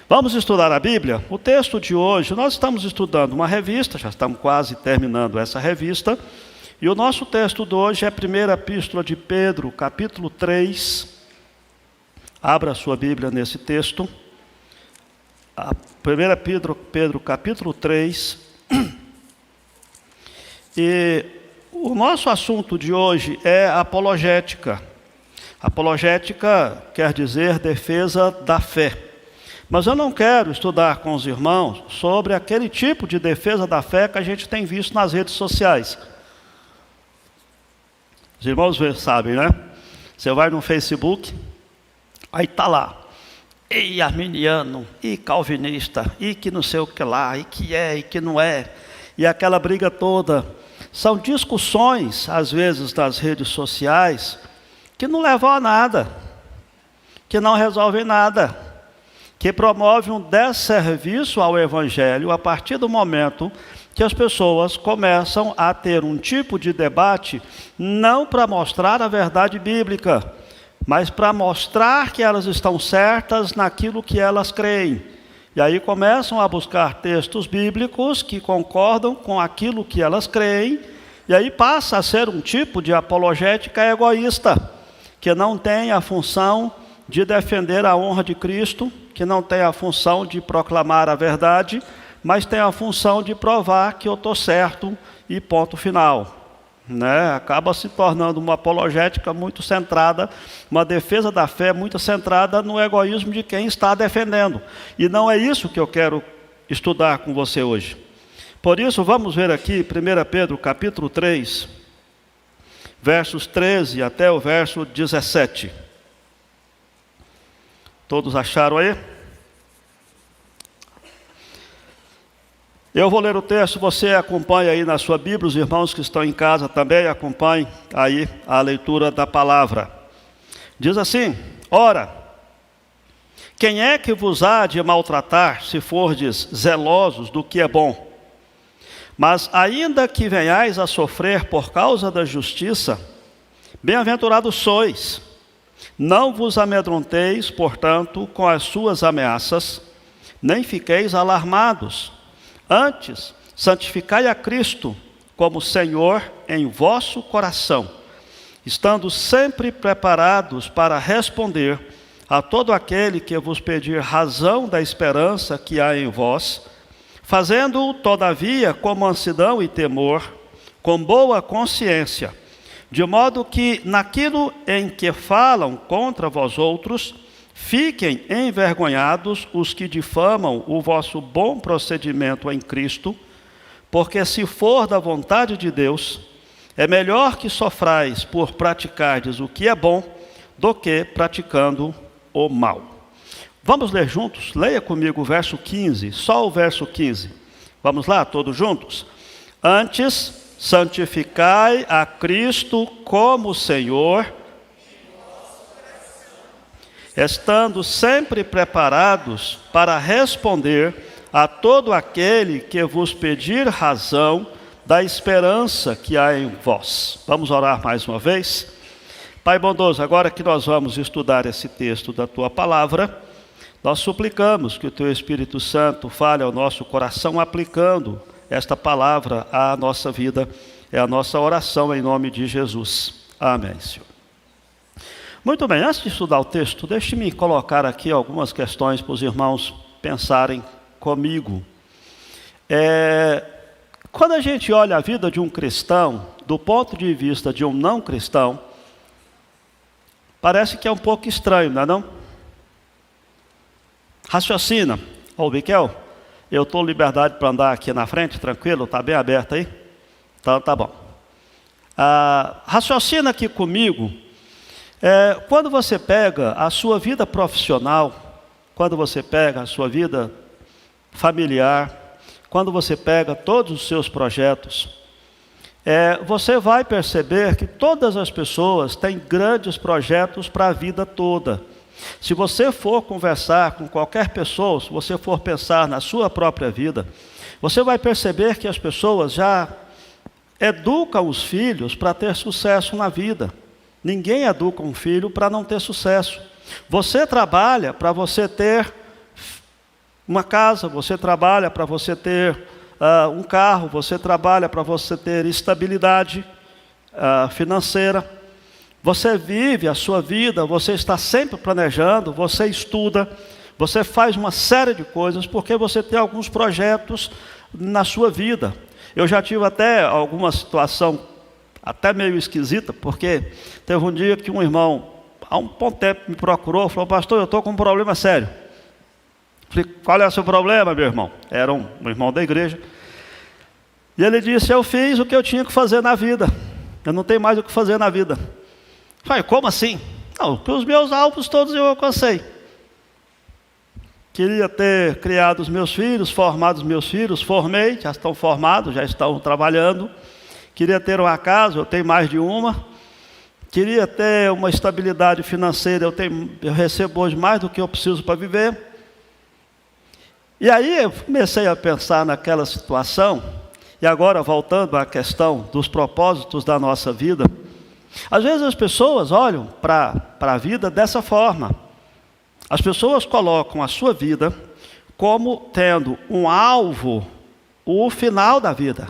Vamos estudar a Bíblia? O texto de hoje, nós estamos estudando uma revista, já estamos quase terminando essa revista, e o nosso texto de hoje é a primeira epístola de Pedro, capítulo 3. Abra a sua Bíblia nesse texto. A primeira Pedro, capítulo 3. E o nosso assunto de hoje é apologética. Apologética quer dizer defesa da fé. Mas eu não quero estudar com os irmãos sobre aquele tipo de defesa da fé que a gente tem visto nas redes sociais. Os irmãos sabem, né? Você vai no Facebook, aí está lá, e arminiano, e calvinista, e que não sei o que lá, e que é, e que não é, e aquela briga toda. São discussões, às vezes, nas redes sociais, que não levam a nada, que não resolvem nada, que promove um desserviço ao Evangelho a partir do momento que as pessoas começam a ter um tipo de debate não para mostrar a verdade bíblica, mas para mostrar que elas estão certas naquilo que elas creem. E aí começam a buscar textos bíblicos que concordam com aquilo que elas creem, e aí passa a ser um tipo de apologética egoísta, que não tem a função de defender a honra de Cristo, que não tem a função de proclamar a verdade, mas tem a função de provar que eu estou certo e ponto final. Né? Acaba se tornando uma apologética muito centrada, uma defesa da fé muito centrada no egoísmo de quem está defendendo. E não é isso que eu quero estudar com você hoje. Por isso, vamos ver aqui 1 Pedro capítulo 3, versos 13 até o verso 17. Todos acharam aí? Eu vou ler o texto, você acompanha aí na sua Bíblia, os irmãos que estão em casa também acompanhem aí a leitura da palavra. Diz assim: ora, quem é que vos há de maltratar, se fordes zelosos do que é bom? Mas ainda que venhais a sofrer por causa da justiça, bem-aventurados sois. Não vos amedronteis, portanto, com as suas ameaças, nem fiqueis alarmados. Antes, santificai a Cristo como Senhor em vosso coração, estando sempre preparados para responder a todo aquele que vos pedir razão da esperança que há em vós, fazendo-o, todavia, com mansidão e temor, com boa consciência, de modo que, naquilo em que falam contra vós outros, fiquem envergonhados os que difamam o vosso bom procedimento em Cristo, porque se for da vontade de Deus, é melhor que sofrais por praticardes o que é bom, do que praticando o mal. Vamos ler juntos? Leia comigo o verso 15, só o verso 15. Vamos lá, todos juntos? Antes, santificai a Cristo como Senhor, estando sempre preparados para responder a todo aquele que vos pedir razão da esperança que há em vós. Vamos orar mais uma vez? Pai bondoso, agora que nós vamos estudar esse texto da Tua Palavra, nós suplicamos que o Teu Espírito Santo fale ao nosso coração aplicando esta palavra à nossa vida. É a nossa oração em nome de Jesus. Amém, Senhor. Muito bem, antes de estudar o texto, deixe-me colocar aqui algumas questões para os irmãos pensarem comigo. Quando a gente olha a vida de um cristão, do ponto de vista de um não cristão, parece que é um pouco estranho, não é não? Raciocina. Ô, Miquel, eu estou em liberdade para andar aqui na frente, tranquilo? Está bem aberto aí? Então tá bom. Raciocina aqui comigo. Quando você pega a sua vida profissional, quando você pega a sua vida familiar, quando você pega todos os seus projetos, você vai perceber que todas as pessoas têm grandes projetos para a vida toda. Se você for conversar com qualquer pessoa, se você for pensar na sua própria vida, você vai perceber que as pessoas já educam os filhos para ter sucesso na vida. Ninguém educa um filho para não ter sucesso. Você trabalha para você ter uma casa, você trabalha para você ter um carro, você trabalha para você ter estabilidade financeira. Você vive a sua vida, você está sempre planejando, você estuda, você faz uma série de coisas, porque você tem alguns projetos na sua vida. Eu já tive até alguma situação até meio esquisita, porque teve um dia que um irmão, há um bom tempo, me procurou, falou: pastor, eu estou com um problema sério. Falei: qual é o seu problema, meu irmão? Era um irmão da igreja. E ele disse: eu fiz o que eu tinha que fazer na vida, eu não tenho mais o que fazer na vida. Falei: como assim? Não, os meus alvos todos eu alcancei. Queria ter criado os meus filhos, formado os meus filhos, formei, já estão formados, já estão trabalhando. Queria ter uma casa, eu tenho mais de uma. Queria ter uma estabilidade financeira, eu recebo hoje mais do que eu preciso para viver. E aí eu comecei a pensar naquela situação, e agora voltando à questão dos propósitos da nossa vida, às vezes as pessoas olham para a vida dessa forma. As pessoas colocam a sua vida como tendo um alvo, o final da vida.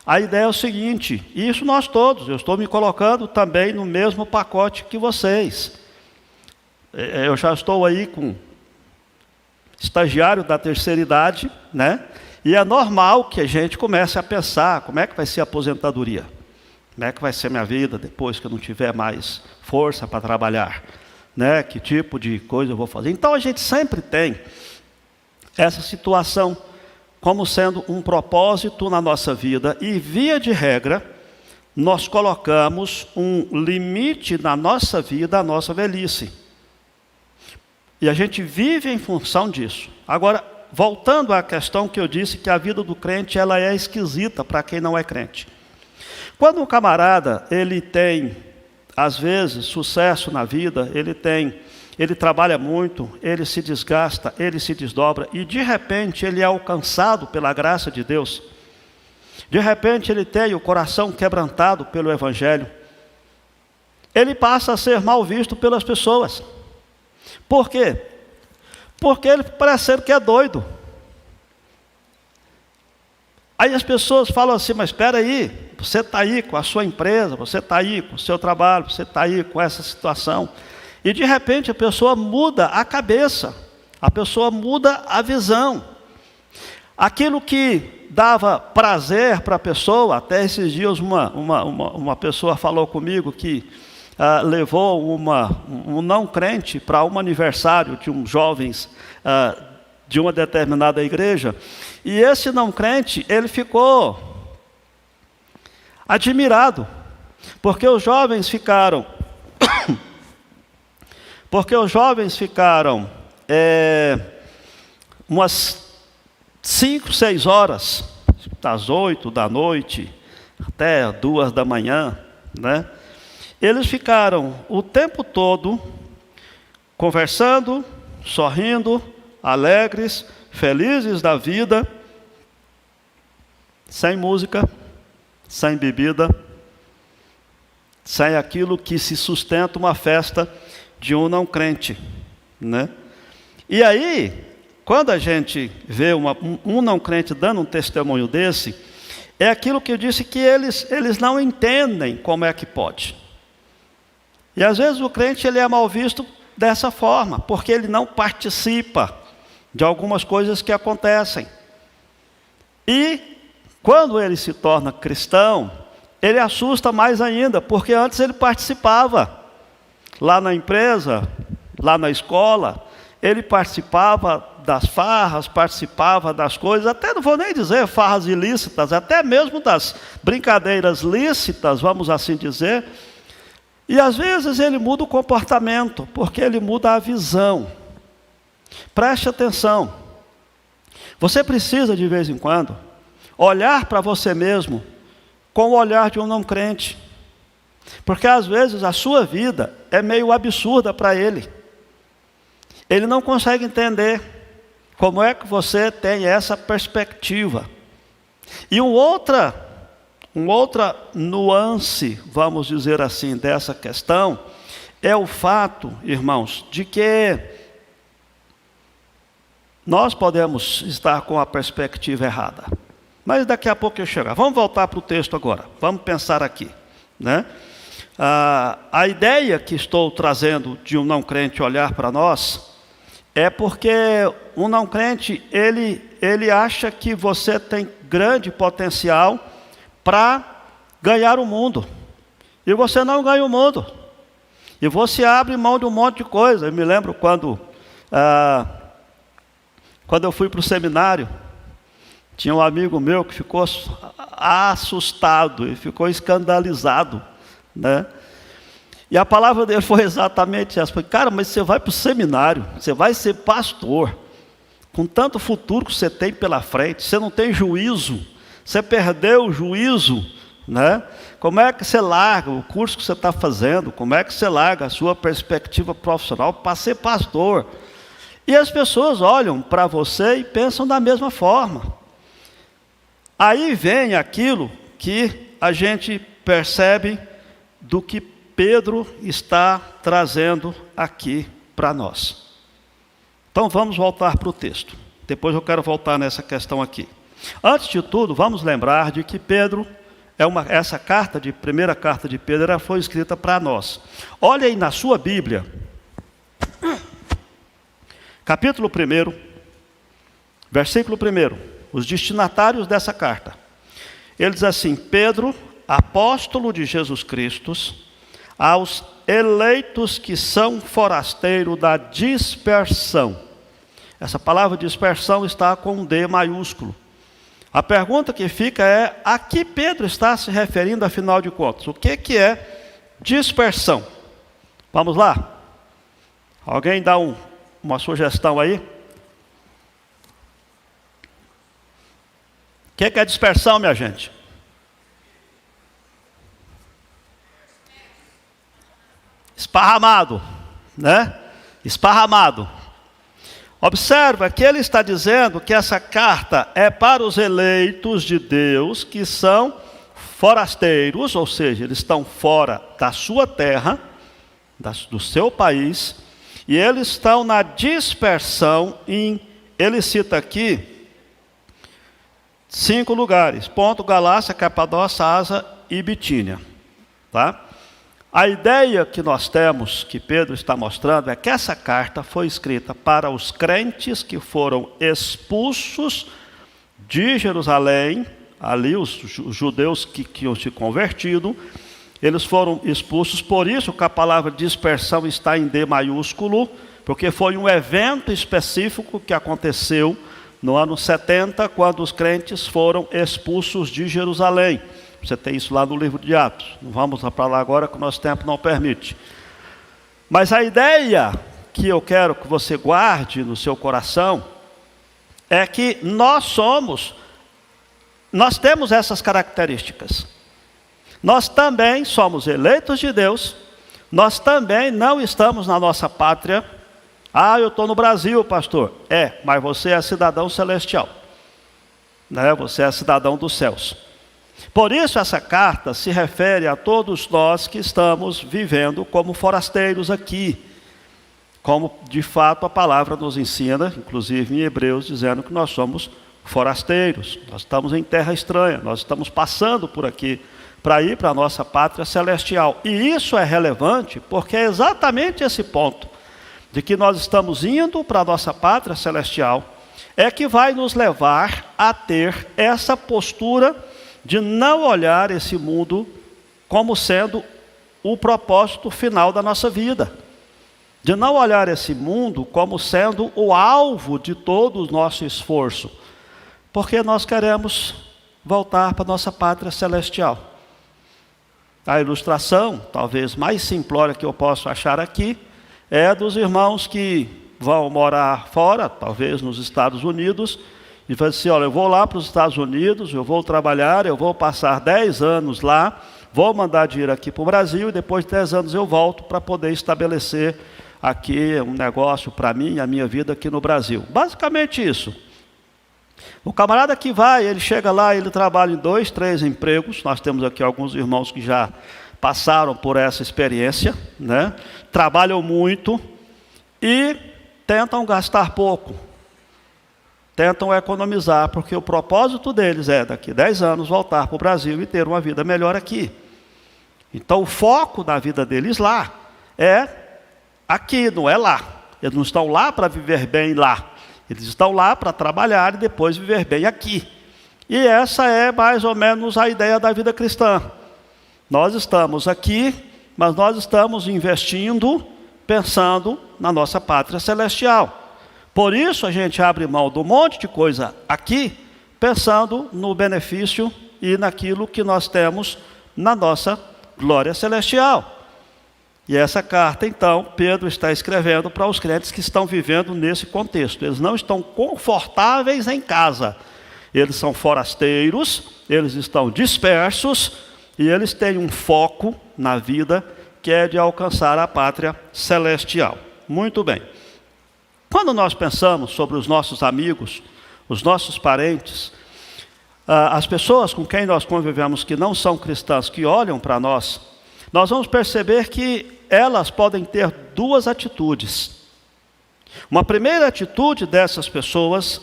A ideia é o seguinte, e isso nós todos, eu estou me colocando também no mesmo pacote que vocês. Eu já estou aí com estagiário da terceira idade, né? E é normal que a gente comece a pensar, como é que vai ser a aposentadoria? Como é que vai ser minha vida depois que eu não tiver mais força para trabalhar? Né? Que tipo de coisa eu vou fazer? Então a gente sempre tem essa situação como sendo um propósito na nossa vida, e via de regra, nós colocamos um limite na nossa vida, a nossa velhice. E a gente vive em função disso. Agora, voltando à questão que eu disse, que a vida do crente ela é esquisita para quem não é crente. Quando um camarada, ele tem, às vezes, sucesso na vida, ele trabalha muito, ele se desgasta, ele se desdobra, e de repente ele é alcançado pela graça de Deus. De repente ele tem o coração quebrantado pelo Evangelho. Ele passa a ser mal visto pelas pessoas. Por quê? Porque ele parece ser que é doido. Aí as pessoas falam assim: mas espera aí, você está aí com a sua empresa, você está aí com o seu trabalho, você está aí com essa situação. E de repente a pessoa muda a cabeça, a pessoa muda a visão. Aquilo que dava prazer para a pessoa, até esses dias uma pessoa falou comigo que levou um não crente para um aniversário de uns jovens de uma determinada igreja, e esse não crente, ele ficou admirado, porque os jovens ficaram umas 5, 6 horas, das 8 da noite até 2 da manhã, né? Eles ficaram o tempo todo conversando, sorrindo, alegres, felizes da vida, sem música, sem bebida, sem aquilo que se sustenta uma festa de um não crente, né? E aí, quando a gente vê um não crente dando um testemunho desse, é aquilo que eu disse, que eles não entendem como é que pode. E às vezes o crente ele é mal visto dessa forma, porque ele não participa de algumas coisas que acontecem. E quando ele se torna cristão, ele assusta mais ainda, porque antes ele participava. Lá na empresa, lá na escola, ele participava das farras, participava das coisas, até não vou nem dizer farras ilícitas, até mesmo das brincadeiras lícitas, vamos assim dizer. E às vezes ele muda o comportamento, porque ele muda a visão. Preste atenção. Você precisa de vez em quando olhar para você mesmo com o olhar de um não crente. Porque às vezes a sua vida é meio absurda para ele. Ele não consegue entender como é que você tem essa perspectiva. E outra nuance, vamos dizer assim, dessa questão, é o fato, irmãos, de que nós podemos estar com a perspectiva errada. Mas daqui a pouco eu chego. Vamos voltar para o texto agora. Vamos pensar aqui, né? A ideia que estou trazendo de um não crente olhar para nós é porque um não crente, ele acha que você tem grande potencial para ganhar o mundo. E você não ganha o mundo. E você abre mão de um monte de coisa. Eu me lembro quando eu fui para o seminário, tinha um amigo meu que ficou assustado e ficou escandalizado, né? E a palavra dele foi exatamente essa. Foi, cara, mas você vai para o seminário, você vai ser pastor, com tanto futuro que você tem pela frente, você não tem juízo, você perdeu o juízo, né? Como é que você larga o curso que você está fazendo? Como é que você larga a sua perspectiva profissional para ser pastor? E as pessoas olham para você e pensam da mesma forma. Aí vem aquilo que a gente percebe do que Pedro está trazendo aqui para nós. Então vamos voltar para o texto. Depois eu quero voltar nessa questão aqui. Antes de tudo, vamos lembrar de que Pedro, essa primeira carta de Pedro, ela foi escrita para nós. Olha aí na sua Bíblia, capítulo 1, versículo 1, os destinatários dessa carta. Ele diz assim: Pedro, apóstolo de Jesus Cristo, aos eleitos que são forasteiros da dispersão. Essa palavra dispersão está com um D maiúsculo. A pergunta que fica é: a que Pedro está se referindo, afinal de contas? O que é dispersão? Vamos lá? Alguém dá uma sugestão aí? O que é dispersão, minha gente? Esparramado, né? Esparramado. Observa que ele está dizendo que essa carta é para os eleitos de Deus que são forasteiros, ou seja, eles estão fora da sua terra, do seu país, e eles estão na dispersão ele cita aqui 5 lugares: Ponto, Galácia, Capadócia, Ásia e Bitínia, tá? A ideia que nós temos, que Pedro está mostrando, é que essa carta foi escrita para os crentes que foram expulsos de Jerusalém, ali os judeus que tinham se convertido, eles foram expulsos, por isso que a palavra dispersão está em D maiúsculo, porque foi um evento específico que aconteceu no ano 70, quando os crentes foram expulsos de Jerusalém. Você tem isso lá no livro de Atos. Não vamos para lá agora, que o nosso tempo não permite. Mas a ideia que eu quero que você guarde no seu coração é que nós temos essas características. Nós também somos eleitos de Deus, nós também não estamos na nossa pátria. Eu estou no Brasil, pastor. Mas você é cidadão celestial, né? Você é cidadão dos céus. Por isso essa carta se refere a todos nós que estamos vivendo como forasteiros aqui, como de fato a palavra nos ensina, inclusive em Hebreus, dizendo que nós somos forasteiros, nós estamos em terra estranha, nós estamos passando por aqui para ir para a nossa pátria celestial. E isso é relevante porque é exatamente esse ponto, de que nós estamos indo para a nossa pátria celestial, é que vai nos levar a ter essa postura de não olhar esse mundo como sendo o propósito final da nossa vida, de não olhar esse mundo como sendo o alvo de todo o nosso esforço, porque nós queremos voltar para a nossa pátria celestial. A ilustração, talvez mais simplória que eu posso achar aqui, é dos irmãos que vão morar fora, talvez nos Estados Unidos, e fala assim: olha, eu vou lá para os Estados Unidos, eu vou trabalhar, eu vou passar 10 anos lá, vou mandar dinheiro aqui para o Brasil, e depois de 10 anos eu volto para poder estabelecer aqui um negócio para mim, a minha vida aqui no Brasil. Basicamente isso. O camarada que vai, ele chega lá, ele trabalha em 2, 3 empregos. Nós temos aqui alguns irmãos que já passaram por essa experiência, né? Trabalham muito e tentam gastar pouco. tentam economizar, porque o propósito deles é, daqui 10 anos, voltar para o Brasil e ter uma vida melhor aqui. Então, o foco da vida deles lá é aqui, não é lá. Eles não estão lá para viver bem lá. Eles estão lá para trabalhar e depois viver bem aqui. E essa é mais ou menos a ideia da vida cristã. Nós estamos aqui, mas nós estamos investindo, pensando na nossa pátria celestial. Por isso a gente abre mão de um monte de coisa aqui, pensando no benefício e naquilo que nós temos na nossa glória celestial. E essa carta, então, Pedro está escrevendo para os crentes que estão vivendo nesse contexto. Eles não estão confortáveis em casa. Eles são forasteiros, eles estão dispersos e eles têm um foco na vida que é de alcançar a pátria celestial. Muito bem. Quando nós pensamos sobre os nossos amigos, os nossos parentes, as pessoas com quem nós convivemos que não são cristãs, que olham para nós, nós vamos perceber que elas podem ter duas atitudes. Uma primeira atitude dessas pessoas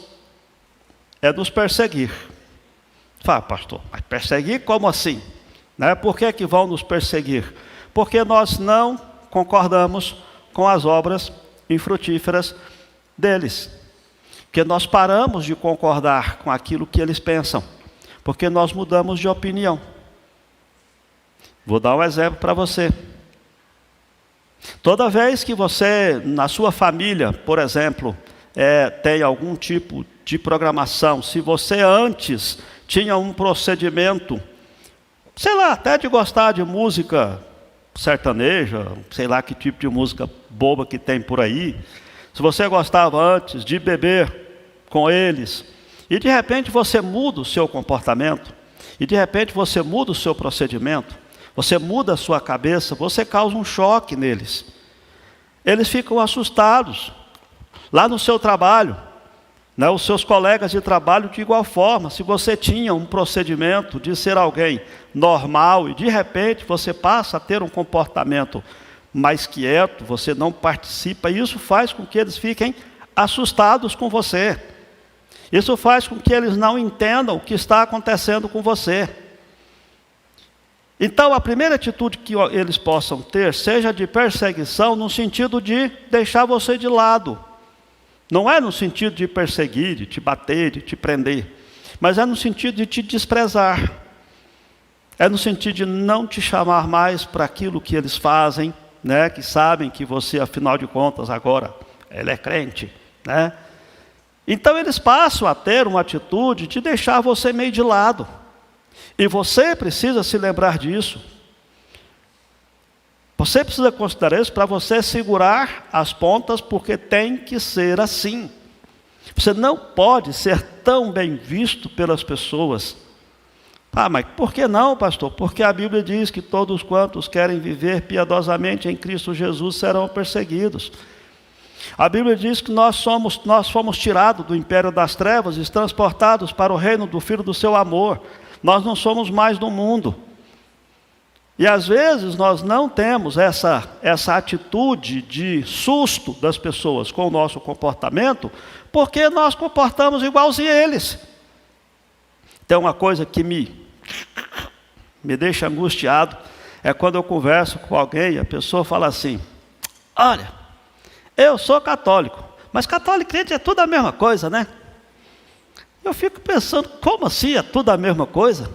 é nos perseguir. Fala, pastor, mas perseguir como assim? Né? Por que que vão nos perseguir? Porque nós não concordamos com as obras infrutíferas deles. Porque nós paramos de concordar com aquilo que eles pensam. Porque nós mudamos de opinião. Vou dar um exemplo para você. Toda vez que você, na sua família, por exemplo, tem algum tipo de programação, se você antes tinha um procedimento, sei lá, até de gostar de música sertaneja, sei lá que tipo de música boba que tem por aí, se você gostava antes de beber com eles, e de repente você muda o seu comportamento, e de repente você muda o seu procedimento, você muda a sua cabeça, você causa um choque neles. Eles ficam assustados. Lá no seu trabalho, né, os seus colegas de trabalho de igual forma. Se você tinha um procedimento de ser alguém normal e de repente você passa a ter um comportamento mais quieto, você não participa, isso faz com que eles fiquem assustados com você. Isso faz com que eles não entendam o que está acontecendo com você. Então, a primeira atitude que eles possam ter, seja de perseguição, no sentido de deixar você de lado. Não é no sentido de perseguir, de te bater, de te prender, mas é no sentido de te desprezar. É no sentido de não te chamar mais para aquilo que eles fazem, né? Que sabem que você, afinal de contas, agora, ele é crente, né? Então, eles passam a ter uma atitude de deixar você meio de lado. E você precisa se lembrar disso. Você precisa considerar isso para você segurar as pontas, porque tem que ser assim. Você não pode ser tão bem visto pelas pessoas. Ah, mas por que não, pastor? Porque a Bíblia diz que todos quantos querem viver piedosamente em Cristo Jesus serão perseguidos. A Bíblia diz que nós fomos tirados do império das trevas e transportados para o reino do Filho do seu amor. Nós não somos mais do mundo. E às vezes nós não temos essa atitude de susto das pessoas com o nosso comportamento, porque nós comportamos igualzinho a eles. Tem uma coisa que me deixa angustiado, é quando eu converso com alguém e a pessoa fala assim: olha, eu sou católico, mas católico e crente é tudo a mesma coisa, né? Eu fico pensando, como assim é tudo a mesma coisa?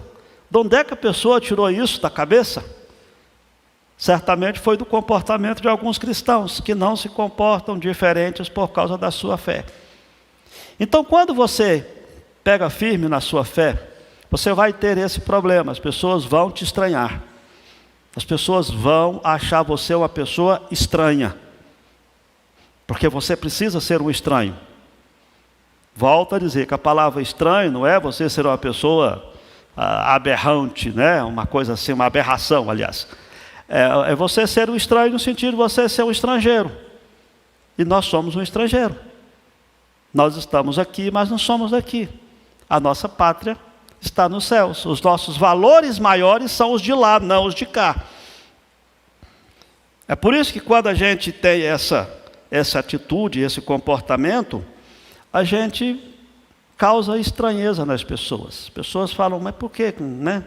De onde é que a pessoa tirou isso da cabeça? Certamente foi do comportamento de alguns cristãos, que não se comportam diferentes por causa da sua fé. Então, quando você pega firme na sua fé, você vai ter esse problema, as pessoas vão te estranhar. As pessoas vão achar você uma pessoa estranha, porque você precisa ser um estranho. Volto a dizer que a palavra estranho não é você ser uma pessoa aberrante, né? Uma coisa assim, uma aberração, aliás. É você ser um estranho no sentido de você ser um estrangeiro. E nós somos um estrangeiro. Nós estamos aqui, mas não somos daqui. A nossa pátria está nos céus. Os nossos valores maiores são os de lá, não os de cá. É por isso que quando a gente tem essa atitude, esse comportamento, a gente causa estranheza nas pessoas. As pessoas falam, mas por que, né?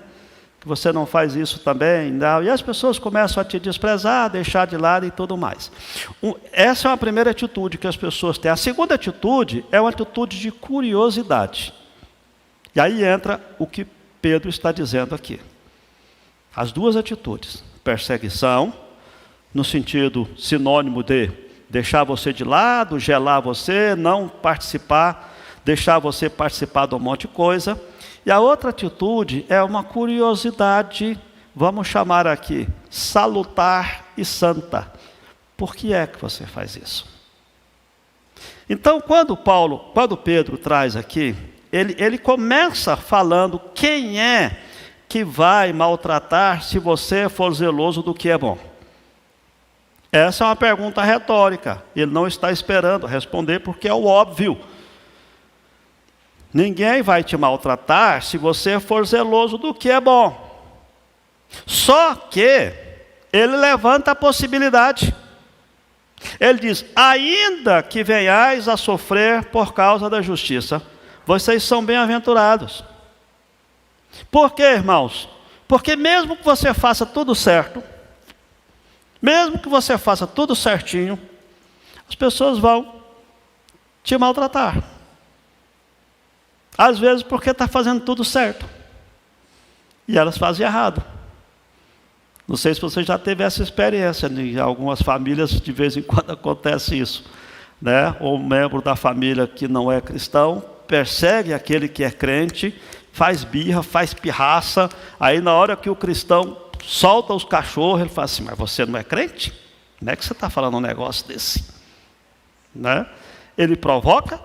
Que você não faz isso também? Não. E as pessoas começam a te desprezar, deixar de lado e tudo mais. Essa é uma primeira atitude que as pessoas têm. A segunda atitude é uma atitude de curiosidade. E aí entra o que Pedro está dizendo aqui. As duas atitudes. Perseguição, no sentido sinônimo de deixar você de lado, gelar você, não participar, deixar você participar de um monte de coisa. E a outra atitude é uma curiosidade, vamos chamar aqui, salutar e santa. Por que é que você faz isso? Então, quando Pedro traz aqui, ele começa falando quem é que vai maltratar se você for zeloso do que é bom. Essa é uma pergunta retórica. Ele não está esperando responder porque é o óbvio. Ninguém vai te maltratar se você for zeloso do que é bom. Só que ele levanta a possibilidade. Ele diz, ainda que venhais a sofrer por causa da justiça, vocês são bem-aventurados. Por quê, irmãos? Porque mesmo que você faça tudo certo, mesmo que você faça tudo certinho, as pessoas vão te maltratar. Às vezes porque está fazendo tudo certo. E elas fazem errado. Não sei se você já teve essa experiência. Em algumas famílias, de vez em quando, acontece isso. Né? Ou um membro da família que não é cristão, persegue aquele que é crente, faz birra, faz pirraça. Aí na hora que o cristão solta os cachorros, ele fala assim, mas você não é crente? Como é que você está falando um negócio desse? Né? Ele provoca,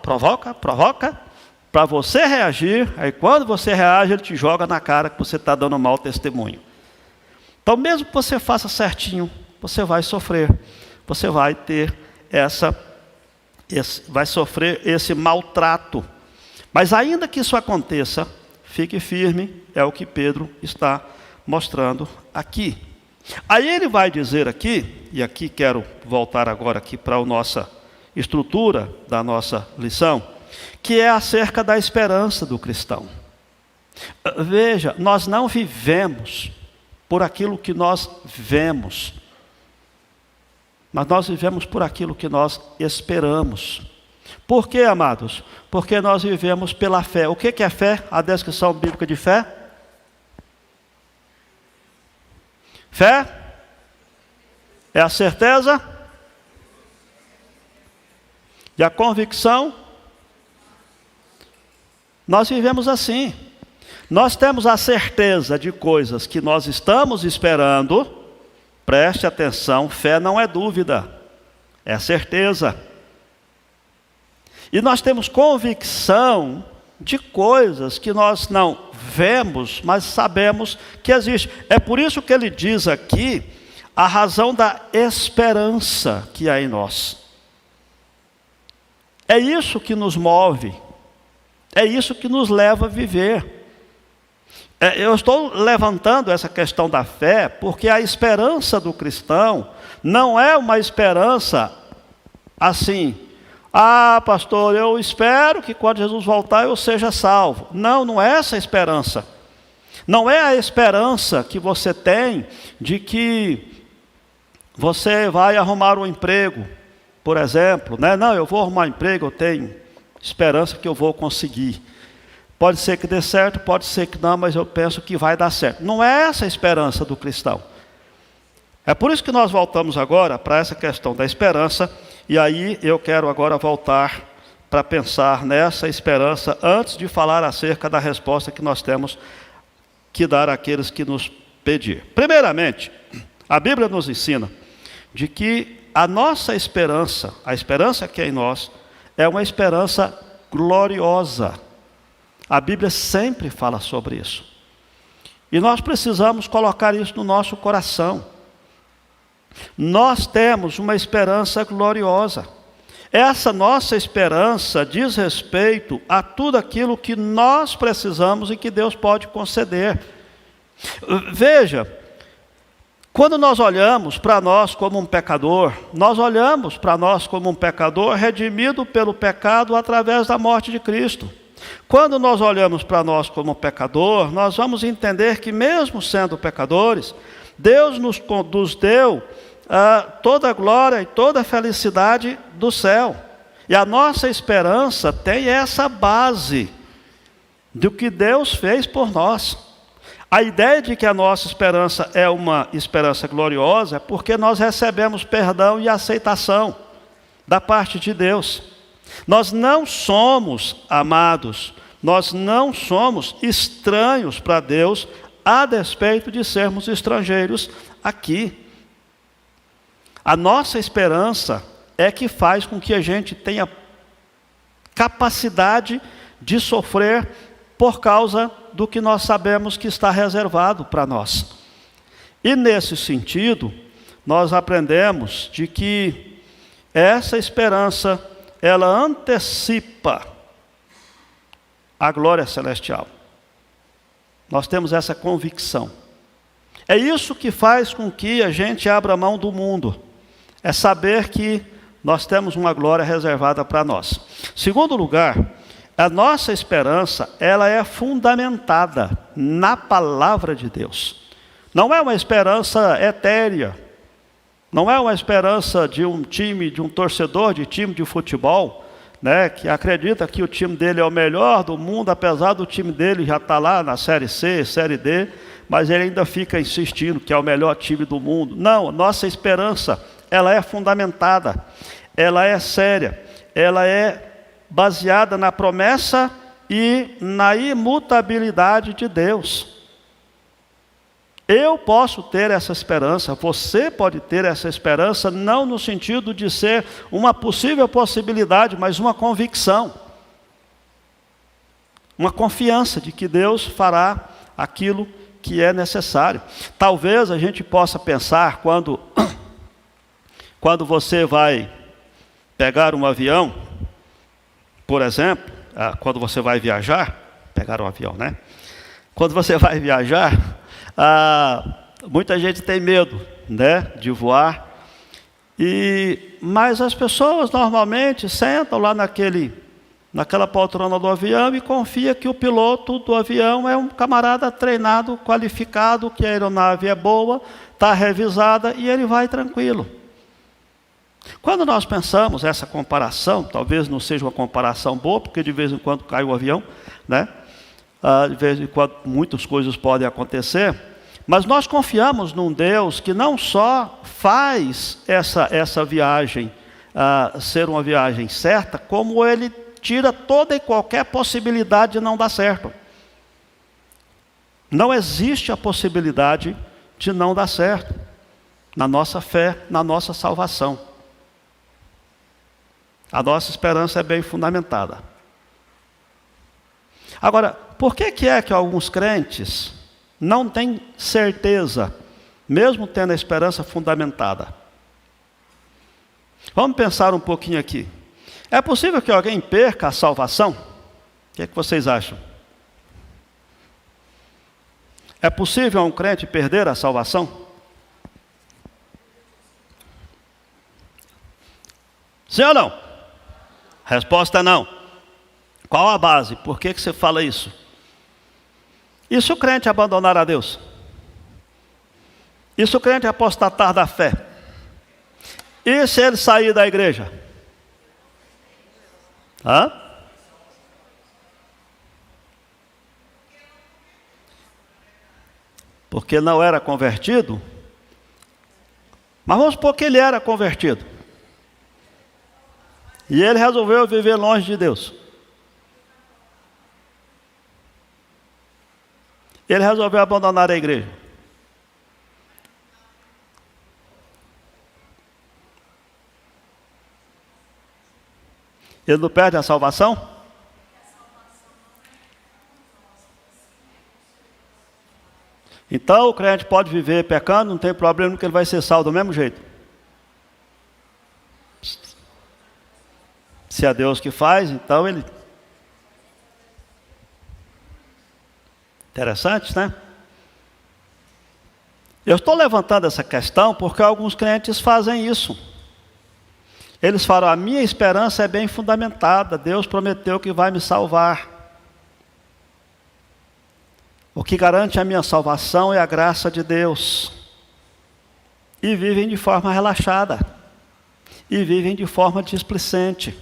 para você reagir, aí quando você reage, ele te joga na cara que você está dando mau testemunho. Então, mesmo que você faça certinho, você vai sofrer. Você vai ter vai sofrer esse maltrato. Mas ainda que isso aconteça, fique firme, é o que Pedro está mostrando aqui. Aí ele vai dizer aqui, e aqui quero voltar agora aqui para a nossa estrutura da nossa lição, que é acerca da esperança do cristão. Veja, nós não vivemos por aquilo que nós vemos, mas nós vivemos por aquilo que nós esperamos. Por quê, amados? Porque nós vivemos pela fé. O que é fé? A descrição bíblica de fé? Fé é a certeza e a convicção. Nós vivemos assim. Nós temos a certeza de coisas que nós estamos esperando. Preste atenção, fé não é dúvida, é certeza. E nós temos convicção de coisas que nós não vemos, mas sabemos que existe. É por isso que ele diz aqui a razão da esperança que há em nós. É isso que nos move, é isso que nos leva a viver. Eu estou levantando essa questão da fé, porque a esperança do cristão não é uma esperança assim, pastor, eu espero que quando Jesus voltar eu seja salvo. Não, não é essa a esperança. Não é a esperança que você tem de que você vai arrumar um emprego, por exemplo, né? Não, eu vou arrumar um emprego, eu tenho esperança que eu vou conseguir. Pode ser que dê certo, pode ser que não, mas eu penso que vai dar certo. Não é essa a esperança do cristão. É por isso que nós voltamos agora para essa questão da esperança, e aí eu quero agora voltar para pensar nessa esperança, antes de falar acerca da resposta que nós temos que dar àqueles que nos pedir. Primeiramente, a Bíblia nos ensina de que a nossa esperança, a esperança que é em nós, é uma esperança gloriosa. A Bíblia sempre fala sobre isso. E nós precisamos colocar isso no nosso coração. Nós temos uma esperança gloriosa. Essa nossa esperança diz respeito a tudo aquilo que nós precisamos e que Deus pode conceder. Veja, quando nós olhamos para nós como um pecador, nós olhamos para nós como um pecador redimido pelo pecado através da morte de Cristo. Quando nós olhamos para nós como pecador, nós vamos entender que mesmo sendo pecadores, Deus nos deu toda a glória e toda a felicidade do céu. E a nossa esperança tem essa base do que Deus fez por nós. A ideia de que a nossa esperança é uma esperança gloriosa é porque nós recebemos perdão e aceitação da parte de Deus. Nós não somos amados, nós não somos estranhos para Deus, a despeito de sermos estrangeiros aqui. A nossa esperança é que faz com que a gente tenha capacidade de sofrer por causa do que nós sabemos que está reservado para nós. E nesse sentido, nós aprendemos de que essa esperança, ela antecipa a glória celestial. Nós temos essa convicção. É isso que faz com que a gente abra mão do mundo. É saber que nós temos uma glória reservada para nós. Segundo lugar, a nossa esperança, ela é fundamentada na palavra de Deus. Não é uma esperança etérea. Não é uma esperança de um time, de um torcedor de time de futebol, né, que acredita que o time dele é o melhor do mundo, apesar do time dele já estar lá na Série C, Série D, mas ele ainda fica insistindo que é o melhor time do mundo. Não, nossa esperança, ela é fundamentada, ela é séria, ela é baseada na promessa e na imutabilidade de Deus. Eu posso ter essa esperança, você pode ter essa esperança, não no sentido de ser uma possível possibilidade, mas uma convicção. Uma confiança de que Deus fará aquilo que é necessário. Talvez a gente possa pensar, quando você vai pegar um avião, por exemplo, quando você vai viajar, pegar um avião, né? Quando você vai viajar, muita gente tem medo, né, de voar, mas as pessoas normalmente sentam lá naquela poltrona do avião e confia que o piloto do avião é um camarada treinado, qualificado, que a aeronave é boa, está revisada e ele vai tranquilo. Quando nós pensamos essa comparação, talvez não seja uma comparação boa, porque de vez em quando cai o avião, né? De vez em quando muitas coisas podem acontecer, mas nós confiamos num Deus que não só faz essa viagem ser uma viagem certa, como Ele tira toda e qualquer possibilidade de não dar certo. Não existe a possibilidade de não dar certo na nossa fé, na nossa salvação. A nossa esperança é bem fundamentada. Agora, por que é que alguns crentes não têm certeza, mesmo tendo a esperança fundamentada? Vamos pensar um pouquinho aqui. É possível que alguém perca a salvação? O que é que vocês acham? É possível um crente perder a salvação? Sim ou não? A resposta é não. Qual a base? Por que você fala isso? E se o crente abandonar a Deus? E se o crente apostatar da fé? E se ele sair da igreja? Porque não era convertido? Mas vamos supor que ele era convertido. E ele resolveu viver longe de Deus. Ele resolveu abandonar a igreja. Ele não perde a salvação? Então o crente pode viver pecando, não tem problema, porque ele vai ser salvo do mesmo jeito. Se é Deus que faz, então ele... Interessante, né? Eu estou levantando essa questão porque alguns crentes fazem isso. Eles falam, a minha esperança é bem fundamentada, Deus prometeu que vai me salvar. O que garante a minha salvação é a graça de Deus. E vivem de forma relaxada. E vivem de forma displicente.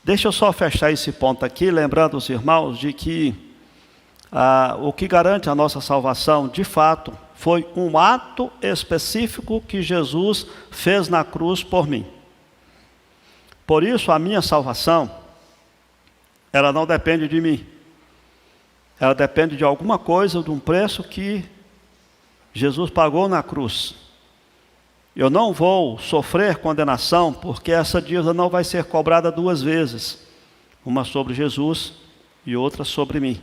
Deixa eu só fechar esse ponto aqui, lembrando os irmãos de que o que garante a nossa salvação, de fato, foi um ato específico que Jesus fez na cruz por mim. Por isso, a minha salvação, ela não depende de mim. Ela depende de alguma coisa, de um preço que Jesus pagou na cruz. Eu não vou sofrer condenação, porque essa dívida não vai ser cobrada duas vezes. Uma sobre Jesus e outra sobre mim.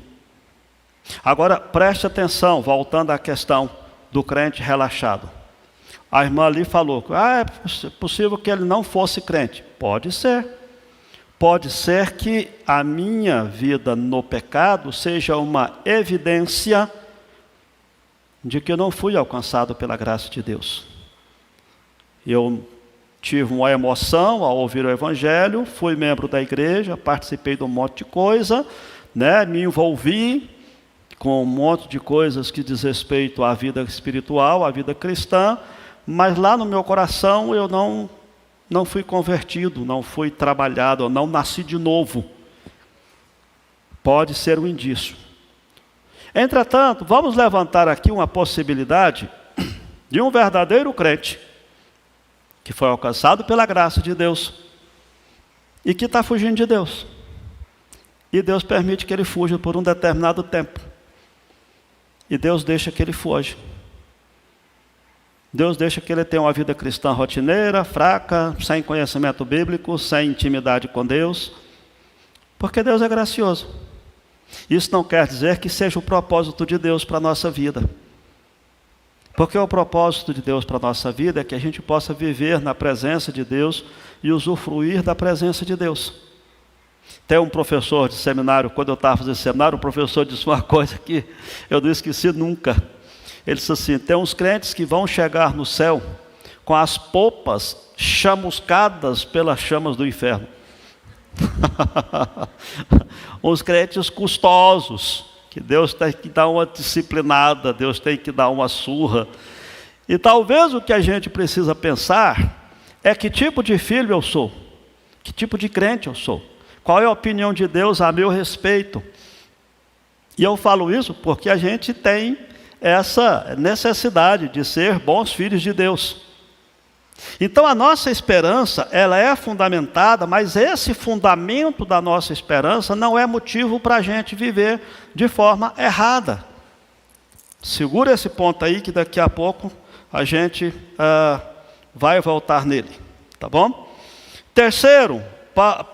Agora, preste atenção, voltando à questão do crente relaxado. A irmã ali falou, é possível que ele não fosse crente. Pode ser. Pode ser que a minha vida no pecado seja uma evidência de que eu não fui alcançado pela graça de Deus. Eu tive uma emoção ao ouvir o Evangelho, fui membro da igreja, participei de um monte de coisa, me envolvi com um monte de coisas que diz respeito à vida espiritual, à vida cristã, mas lá no meu coração eu não fui convertido, não fui trabalhado, eu não nasci de novo. Pode ser um indício. Entretanto, vamos levantar aqui uma possibilidade de um verdadeiro crente, que foi alcançado pela graça de Deus, e que está fugindo de Deus. E Deus permite que ele fuja por um determinado tempo. E Deus deixa que ele foge. Deus deixa que ele tenha uma vida cristã rotineira, fraca, sem conhecimento bíblico, sem intimidade com Deus, porque Deus é gracioso. Isso não quer dizer que seja o propósito de Deus para a nossa vida. Porque o propósito de Deus para a nossa vida é que a gente possa viver na presença de Deus e usufruir da presença de Deus. Tem um professor de seminário, quando eu estava fazendo seminário, o professor disse uma coisa que eu não esqueci nunca. Ele disse assim, tem uns crentes que vão chegar no céu com as polpas chamuscadas pelas chamas do inferno. Uns crentes custosos, que Deus tem que dar uma disciplinada, Deus tem que dar uma surra. E talvez o que a gente precisa pensar é que tipo de filho eu sou, que tipo de crente eu sou, qual é a opinião de Deus a meu respeito. E eu falo isso porque a gente tem essa necessidade de ser bons filhos de Deus. Então a nossa esperança, ela é fundamentada, mas esse fundamento da nossa esperança não é motivo para a gente viver de forma errada. Segura esse ponto aí que daqui a pouco a gente vai voltar nele, tá bom? Terceiro,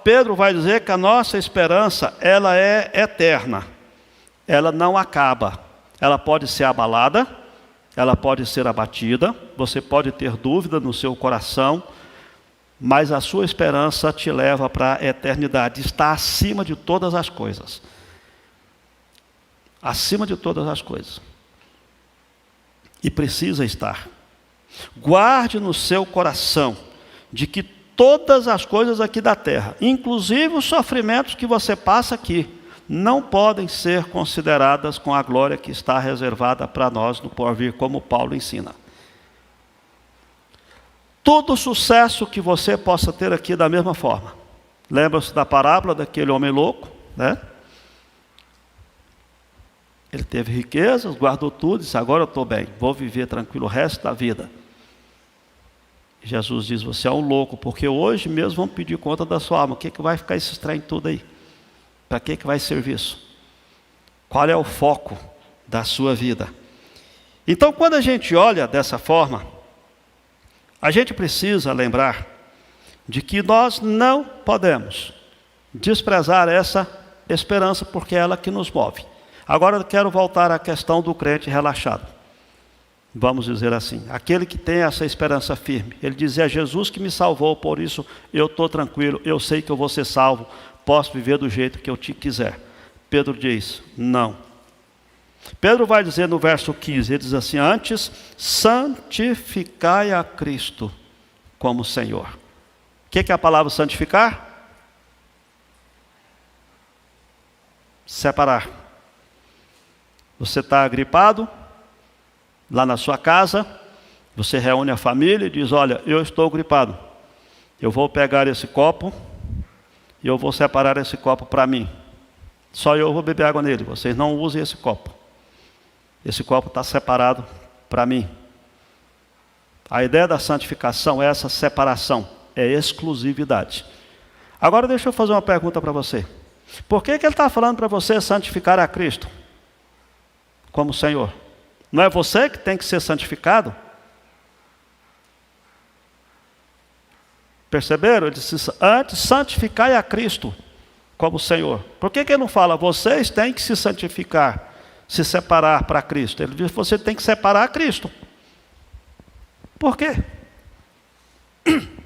Pedro vai dizer que a nossa esperança, ela é eterna, ela não acaba, ela pode ser abalada, ela pode ser abatida, você pode ter dúvida no seu coração, mas a sua esperança te leva para a eternidade, está acima de todas as coisas. Acima de todas as coisas. E precisa estar. Guarde no seu coração de que todas as coisas aqui da terra, inclusive os sofrimentos que você passa aqui, não podem ser consideradas com a glória que está reservada para nós no porvir, como Paulo ensina. Todo o sucesso que você possa ter aqui da mesma forma. Lembra-se da parábola daquele homem louco, Ele teve riquezas, guardou tudo, disse, agora eu estou bem, vou viver tranquilo o resto da vida. Jesus diz, você é um louco, porque hoje mesmo vão pedir conta da sua alma. O que vai ficar esse trem tudo aí? Para que vai servir isso? Qual é o foco da sua vida? Então, quando a gente olha dessa forma, a gente precisa lembrar de que nós não podemos desprezar essa esperança, porque é ela que nos move. Agora eu quero voltar à questão do crente relaxado. Vamos dizer assim, aquele que tem essa esperança firme. Ele dizia, é Jesus que me salvou, por isso eu estou tranquilo, eu sei que eu vou ser salvo, posso viver do jeito que eu te quiser. Pedro diz, não. Pedro vai dizer no verso 15, ele diz assim, antes, santificai a Cristo como Senhor. O que é a palavra santificar? Separar. Você está gripado, lá na sua casa, você reúne a família e diz, olha, eu estou gripado. Eu vou pegar esse copo e eu vou separar esse copo para mim. Só eu vou beber água nele, vocês não usem esse copo. Esse copo está separado para mim. A ideia da santificação é essa separação, é exclusividade. Agora deixa eu fazer uma pergunta para você. Por que ele está falando para você santificar a Cristo como Senhor? Não é você que tem que ser santificado? Perceberam? Ele disse, antes santificai a Cristo como Senhor. Por que ele não fala, vocês têm que se santificar, se separar para Cristo? Ele diz, você tem que separar a Cristo. Por quê?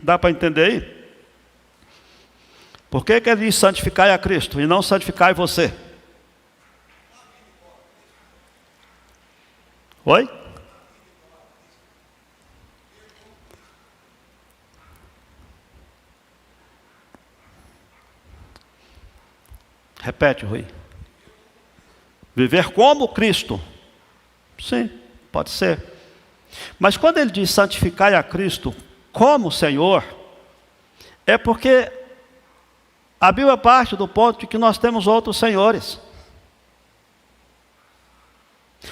Dá para entender aí? Por que ele diz santificai a Cristo e não santificai você? Oi? Repete, Rui. Viver como Cristo. Sim, pode ser. Mas quando ele diz santificai a Cristo como Senhor, é porque a Bíblia parte do ponto de que nós temos outros senhores.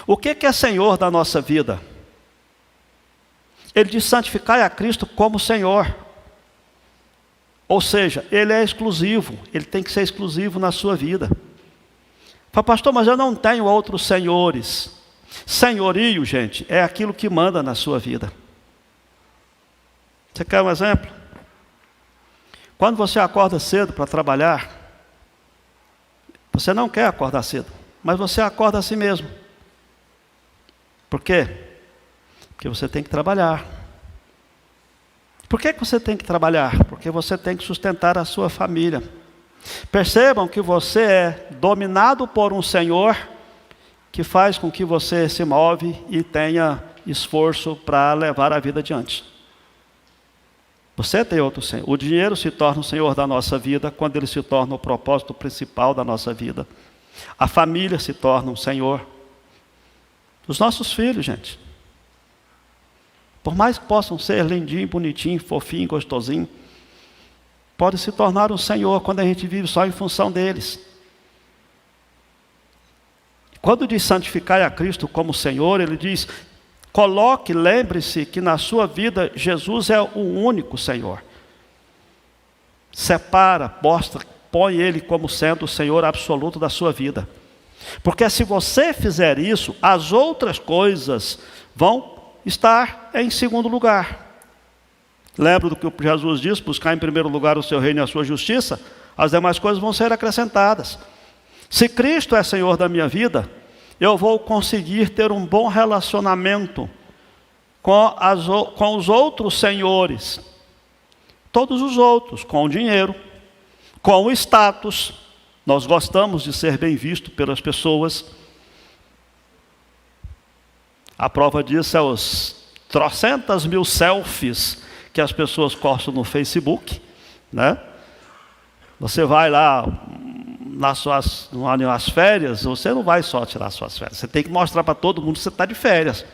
O que é Senhor da nossa vida? Ele diz santificai a Cristo como Senhor. Ou seja, Ele é exclusivo, Ele tem que ser exclusivo na sua vida. Fala, pastor, mas eu não tenho outros senhores. Senhorio, gente, é aquilo que manda na sua vida. Você quer um exemplo? Quando você acorda cedo para trabalhar, você não quer acordar cedo, mas você acorda a si mesmo. Por quê? Porque você tem que trabalhar. Por que você tem que trabalhar? Porque você tem que sustentar a sua família. Percebam que você é dominado por um Senhor que faz com que você se move e tenha esforço para levar a vida adiante. Você tem outro Senhor. O dinheiro se torna o Senhor da nossa vida quando ele se torna o propósito principal da nossa vida. A família se torna um Senhor. Os nossos filhos, gente. Por mais que possam ser lindinho, bonitinho, fofinho, gostosinho, pode se tornar um Senhor quando a gente vive só em função deles. Quando diz santificar a Cristo como Senhor, ele diz, coloque, lembre-se que na sua vida Jesus é o único Senhor. Separa, mostra, põe Ele como sendo o Senhor absoluto da sua vida. Porque se você fizer isso, as outras coisas vão estar em segundo lugar. Lembra do que Jesus disse, buscar em primeiro lugar o seu reino e a sua justiça, as demais coisas vão ser acrescentadas. Se Cristo é Senhor da minha vida, eu vou conseguir ter um bom relacionamento com os outros senhores. Todos os outros, com o dinheiro, com o status. Nós gostamos de ser bem visto pelas pessoas. A prova disso é os 300.000 selfies que as pessoas postam no Facebook, né? Você vai lá nas férias, você não vai só tirar suas férias, você tem que mostrar para todo mundo que você está de férias.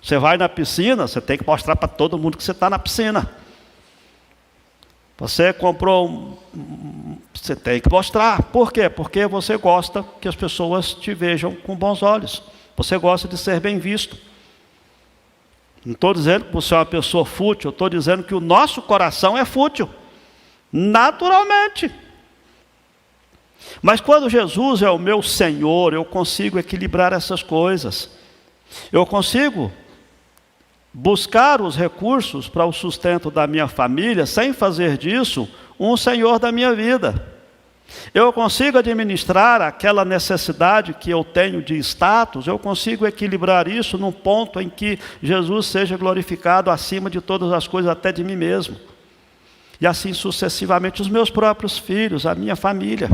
Você vai na piscina, você tem que mostrar para todo mundo que você está na piscina. Você comprou, você tem que mostrar. Por quê? Porque você gosta que as pessoas te vejam com bons olhos. Você gosta de ser bem visto. Não estou dizendo que você é uma pessoa fútil, eu estou dizendo que o nosso coração é fútil. Naturalmente. Mas quando Jesus é o meu Senhor, eu consigo equilibrar essas coisas. Eu consigo buscar os recursos para o sustento da minha família, sem fazer disso um Senhor da minha vida. Eu consigo administrar aquela necessidade que eu tenho de status, eu consigo equilibrar isso num ponto em que Jesus seja glorificado acima de todas as coisas, até de mim mesmo. E assim sucessivamente, os meus próprios filhos, a minha família.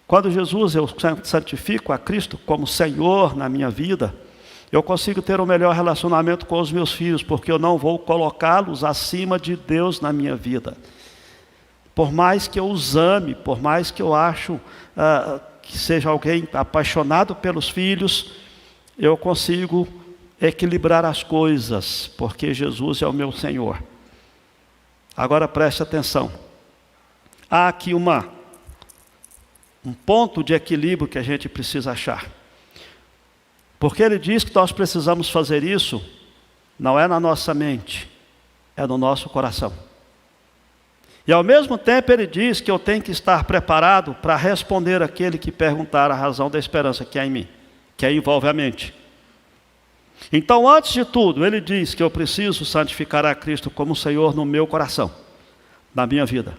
Quando Jesus, eu santifico a Cristo como Senhor na minha vida, eu consigo ter um melhor relacionamento com os meus filhos, porque eu não vou colocá-los acima de Deus na minha vida. Por mais que eu os ame, por mais que eu acho que seja alguém apaixonado pelos filhos, eu consigo equilibrar as coisas, porque Jesus é o meu Senhor. Agora preste atenção. Há aqui um ponto de equilíbrio que a gente precisa achar. Porque ele diz que nós precisamos fazer isso, não é na nossa mente, é no nosso coração. E ao mesmo tempo ele diz que eu tenho que estar preparado para responder aquele que perguntar a razão da esperança que há em mim, que envolve a mente. Então, antes de tudo, ele diz que eu preciso santificar a Cristo como Senhor no meu coração, na minha vida.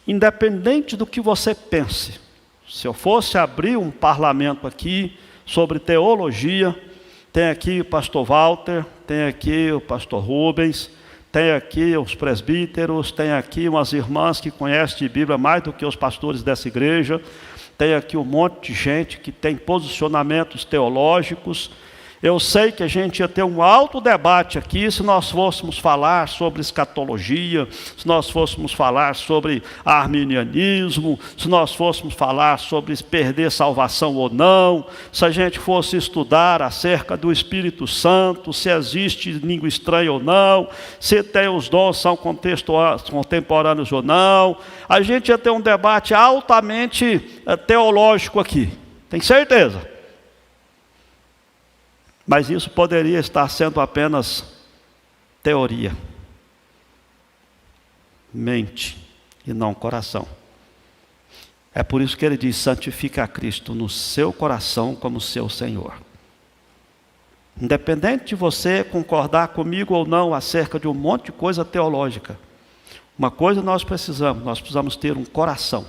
Independente do que você pense, se eu fosse abrir um parlamento aqui sobre teologia, tem aqui o pastor Walter, tem aqui o pastor Rubens, tem aqui os presbíteros, tem aqui umas irmãs que conhecem de Bíblia mais do que os pastores dessa igreja, tem aqui um monte de gente que tem posicionamentos teológicos. Eu sei que a gente ia ter um alto debate aqui se nós fôssemos falar sobre escatologia, se nós fôssemos falar sobre arminianismo, se nós fôssemos falar sobre perder salvação ou não, se a gente fosse estudar acerca do Espírito Santo, se existe língua estranha ou não, se tem os dons são contemporâneos ou não. A gente ia ter um debate altamente teológico aqui, tem certeza? Mas isso poderia estar sendo apenas teoria, mente e não coração. É por isso que ele diz: santifica a Cristo no seu coração como seu Senhor. Independente de você concordar comigo ou não acerca de um monte de coisa teológica, uma coisa nós precisamos ter um coração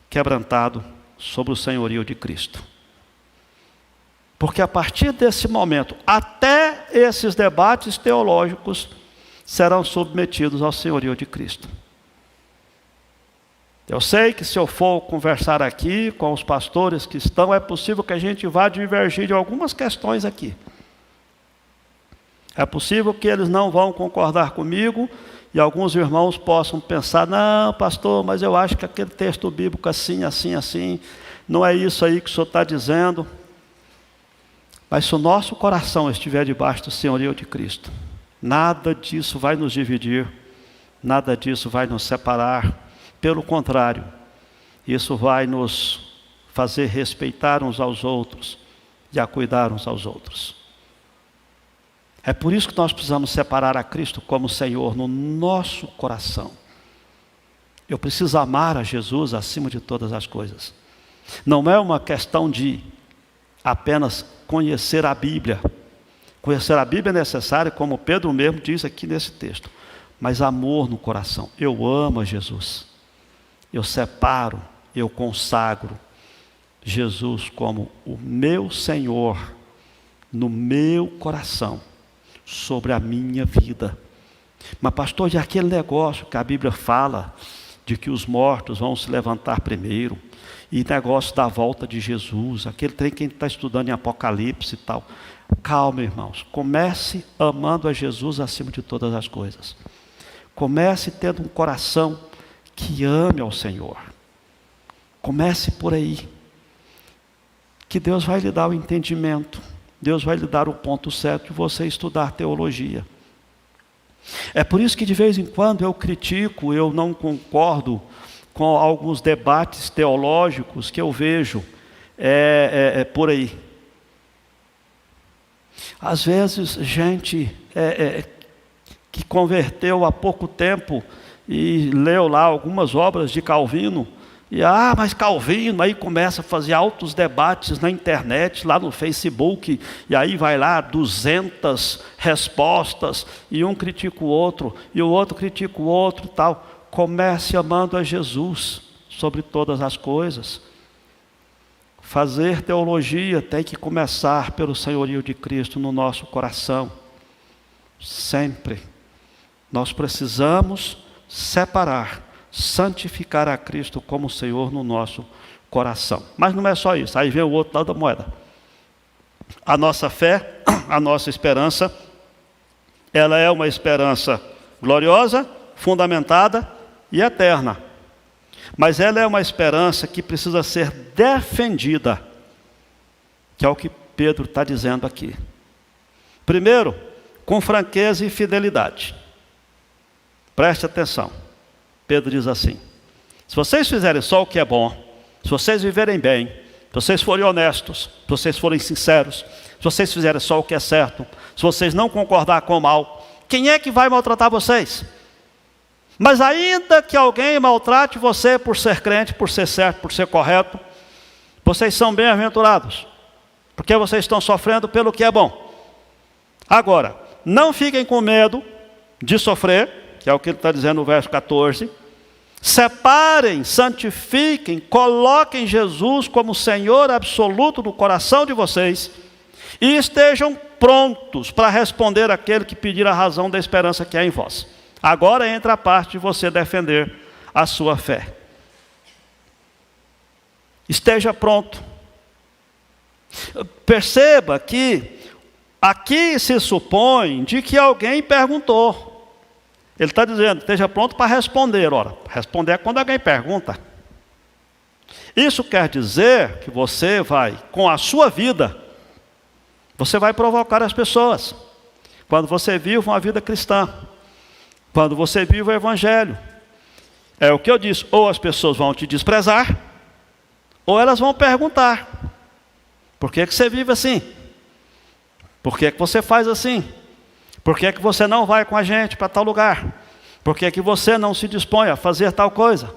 quebrantado sobre o senhorio de Cristo. Porque a partir desse momento, até esses debates teológicos serão submetidos ao senhorio de Cristo. Eu sei que se eu for conversar aqui com os pastores que estão, é possível que a gente vá divergir de algumas questões aqui. É possível que eles não vão concordar comigo e alguns irmãos possam pensar: não, pastor, mas eu acho que aquele texto bíblico assim, não é isso aí que o senhor está dizendo. Mas se o nosso coração estiver debaixo do senhorio de Cristo, nada disso vai nos dividir, nada disso vai nos separar. Pelo contrário, isso vai nos fazer respeitar uns aos outros e a cuidar uns aos outros. É por isso que nós precisamos separar a Cristo como Senhor no nosso coração. Eu preciso amar a Jesus acima de todas as coisas. Não é uma questão de apenas conhecer a Bíblia. Conhecer a Bíblia é necessário, como Pedro mesmo diz aqui nesse texto. Mas amor no coração. Eu amo a Jesus. Eu separo, eu consagro Jesus como o meu Senhor no meu coração, sobre a minha vida. Mas pastor, de aquele negócio que a Bíblia fala, de que os mortos vão se levantar primeiro, e negócio da volta de Jesus, aquele trem que a gente está estudando em Apocalipse e tal. Calma, irmãos, comece amando a Jesus acima de todas as coisas. Comece tendo um coração que ame ao Senhor. Comece por aí. Que Deus vai lhe dar o entendimento. Deus vai lhe dar o ponto certo de você estudar teologia. É por isso que de vez em quando eu critico, eu não concordo com alguns debates teológicos que eu vejo por aí. Às vezes, gente que converteu há pouco tempo e leu lá algumas obras de Calvino, e mas Calvino, aí começa a fazer altos debates na internet, lá no Facebook, e aí vai lá 200 respostas, e um critica o outro, e o outro critica o outro, tal. Comece amando a Jesus sobre todas as coisas. Fazer teologia tem que começar pelo senhorio de Cristo no nosso coração. Sempre. Nós precisamos separar, santificar a Cristo como Senhor no nosso coração. Mas não é só isso, aí vem o outro lado da moeda. A nossa fé, a nossa esperança, ela é uma esperança gloriosa, fundamentada e eterna. Mas ela é uma esperança que precisa ser defendida, que é o que Pedro está dizendo aqui. Primeiro, com franqueza e fidelidade. Preste atenção. Pedro diz assim: se vocês fizerem só o que é bom, se vocês viverem bem, se vocês forem honestos, se vocês forem sinceros, se vocês fizerem só o que é certo, se vocês não concordar com o mal, quem é que vai maltratar vocês? Mas ainda que alguém maltrate você por ser crente, por ser certo, por ser correto, vocês são bem-aventurados, porque vocês estão sofrendo pelo que é bom. Agora, não fiquem com medo de sofrer, que é o que ele está dizendo no verso 14. Separem, santifiquem, coloquem Jesus como Senhor absoluto no coração de vocês e estejam prontos para responder àquele que pedir a razão da esperança que há em vós. Agora entra a parte de você defender a sua fé. Esteja pronto. Perceba que aqui se supõe de que alguém perguntou. Ele está dizendo, esteja pronto para responder. Ora, responder é quando alguém pergunta. Isso quer dizer que você vai, com a sua vida, você vai provocar as pessoas. Quando você vive uma vida cristã, quando você vive o Evangelho, é o que eu disse, ou as pessoas vão te desprezar, ou elas vão perguntar, por que você vive assim? Por que você faz assim? Por que você não vai com a gente para tal lugar? Por que você não se dispõe a fazer tal coisa?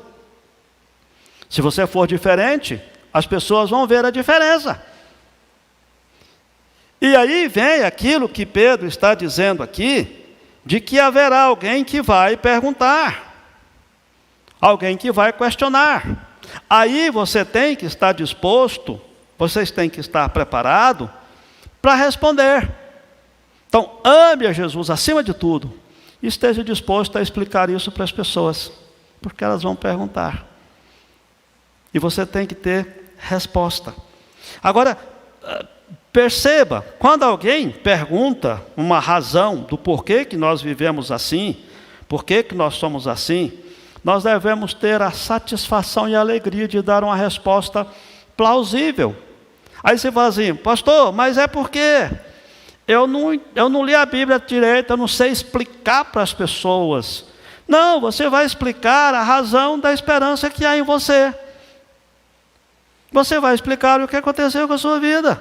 Se você for diferente, as pessoas vão ver a diferença. E aí vem aquilo que Pedro está dizendo aqui, de que haverá alguém que vai perguntar, alguém que vai questionar. Aí você tem que estar disposto, vocês têm que estar preparados para responder. Então, ame a Jesus acima de tudo e esteja disposto a explicar isso para as pessoas, porque elas vão perguntar. E você tem que ter resposta. Agora, perceba, quando alguém pergunta uma razão do porquê que nós vivemos assim, porquê que nós somos assim, nós devemos ter a satisfação e a alegria de dar uma resposta plausível. Aí você fala assim, pastor, mas é porque eu não li a Bíblia direito, eu não sei explicar para as pessoas. Não, você vai explicar a razão da esperança que há em você. Você vai explicar o que aconteceu com a sua vida.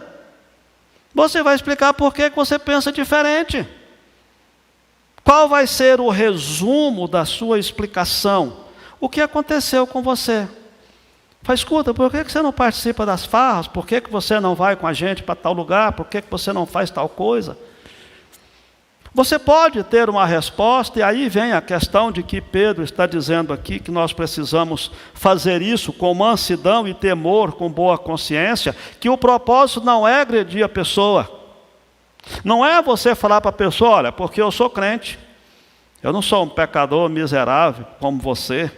Você vai explicar por que você pensa diferente. Qual vai ser o resumo da sua explicação? O que aconteceu com você? Fala, escuta, por que você não participa das farras? Por que você não vai com a gente para tal lugar? Por que você não faz tal coisa? Você pode ter uma resposta, e aí vem a questão de que Pedro está dizendo aqui, que nós precisamos fazer isso com mansidão e temor, com boa consciência, que o propósito não é agredir a pessoa. Não é você falar para a pessoa, olha, porque eu sou crente, eu não sou um pecador miserável como você.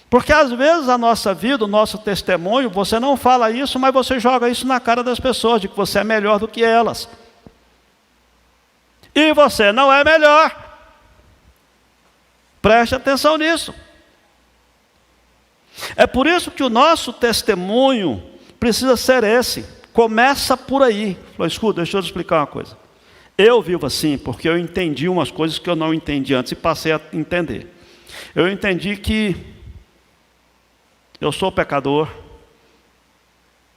Porque às vezes a nossa vida, o nosso testemunho, você não fala isso, mas você joga isso na cara das pessoas, de que você é melhor do que elas. E você não é melhor. Preste atenção nisso. É por isso que o nosso testemunho precisa ser esse. Começa por aí. Falou, escuta, deixa eu te explicar uma coisa. Eu vivo assim porque eu entendi umas coisas que eu não entendi antes e passei a entender. Eu entendi que eu sou pecador,